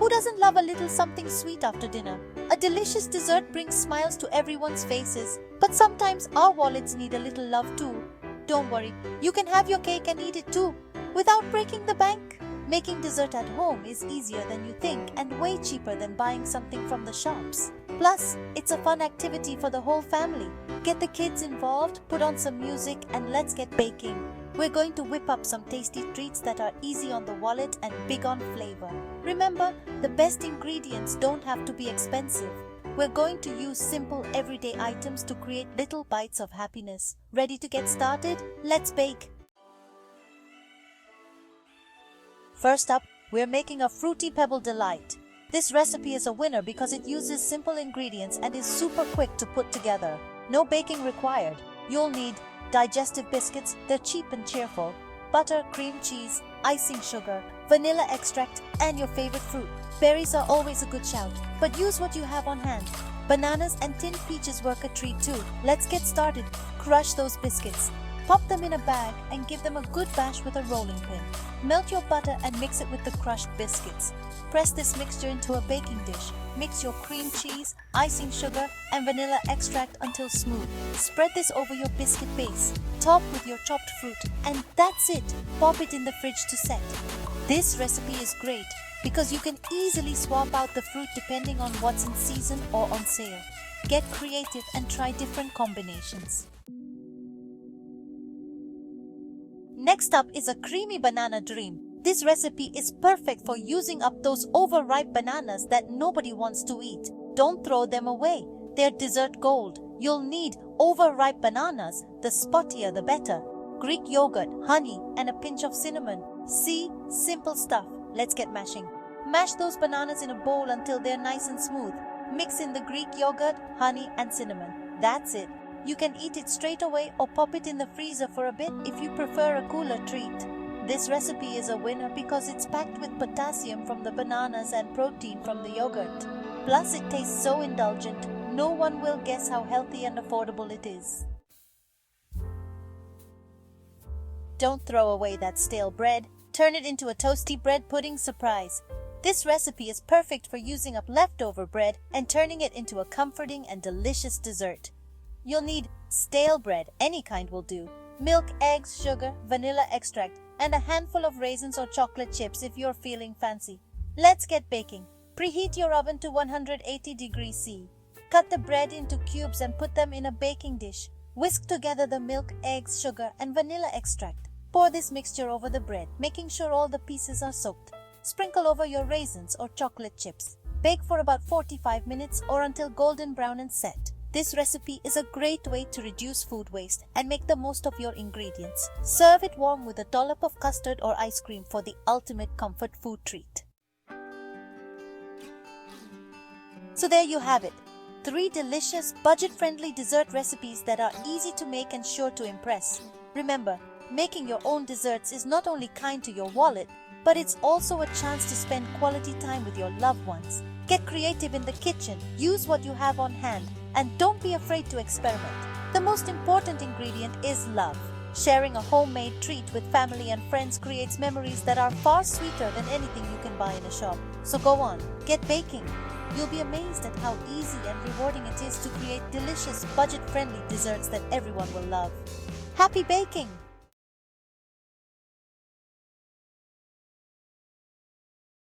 Who doesn't love a little something sweet after dinner? A delicious dessert brings smiles to everyone's faces, but sometimes our wallets need a little love too. Don't worry, you can have your cake and eat it too, without breaking the bank. Making dessert at home is easier than you think and way cheaper than buying something from the shops. Plus, it's a fun activity for the whole family. Get the kids involved, put on some music, and let's get baking. We're going to whip up some tasty treats that are easy on the wallet and big on flavor. Remember, the best ingredients don't have to be expensive. We're going to use simple everyday items to create little bites of happiness. Ready to get started? Let's bake! First up, we're making a fruity pebble delight. This recipe is a winner because it uses simple ingredients and is super quick to put together. No baking required. You'll need digestive biscuits, they're cheap and cheerful, butter, cream cheese, icing sugar, vanilla extract, and your favorite fruit. Berries are always a good shout, but use what you have on hand. Bananas and tinned peaches work a treat too. Let's get started. Crush those biscuits. Pop them in a bag and give them a good bash with a rolling pin. Melt your butter and mix it with the crushed biscuits. Press this mixture into a baking dish. Mix your cream cheese, icing sugar, and vanilla extract until smooth. Spread this over your biscuit base. Top with your chopped fruit, and that's it. Pop it in the fridge to set. This recipe is great because you can easily swap out the fruit depending on what's in season or on sale. Get creative and try different combinations. Next up is a creamy banana dream. This recipe is perfect for using up those overripe bananas that nobody wants to eat. Don't throw them away. They're dessert gold. You'll need overripe bananas, the spottier the better. Greek yogurt, honey, and a pinch of cinnamon. See? Simple stuff. Let's get mashing. Mash those bananas in a bowl until they're nice and smooth. Mix in the Greek yogurt, honey, and cinnamon. That's it. You can eat it straight away or pop it in the freezer for a bit if you prefer a cooler treat. This recipe is a winner because it's packed with potassium from the bananas and protein from the yogurt. Plus, it tastes so indulgent, no one will guess how healthy and affordable it is. Don't throw away that stale bread. Turn it into a toasty bread pudding surprise. This recipe is perfect for using up leftover bread and turning it into a comforting and delicious dessert. You'll need stale bread, any kind will do, milk, eggs, sugar, vanilla extract, and a handful of raisins or chocolate chips if you're feeling fancy. Let's get baking. Preheat your oven to 180 degrees C. Cut the bread into cubes and put them in a baking dish. Whisk together the milk, eggs, sugar, and vanilla extract. Pour this mixture over the bread, making sure all the pieces are soaked. Sprinkle over your raisins or chocolate chips. Bake for about 45 minutes or until golden brown and set. This recipe is a great way to reduce food waste and make the most of your ingredients. Serve it warm with a dollop of custard or ice cream for the ultimate comfort food treat. So there you have it. 3 delicious, budget-friendly dessert recipes that are easy to make and sure to impress. Remember, making your own desserts is not only kind to your wallet, but it's also a chance to spend quality time with your loved ones. Get creative in the kitchen, use what you have on hand, and don't be afraid to experiment. The most important ingredient is love. Sharing a homemade treat with family and friends creates memories that are far sweeter than anything you can buy in a shop. So go on, get baking. You'll be amazed at how easy and rewarding it is to create delicious, budget-friendly desserts that everyone will love. Happy baking!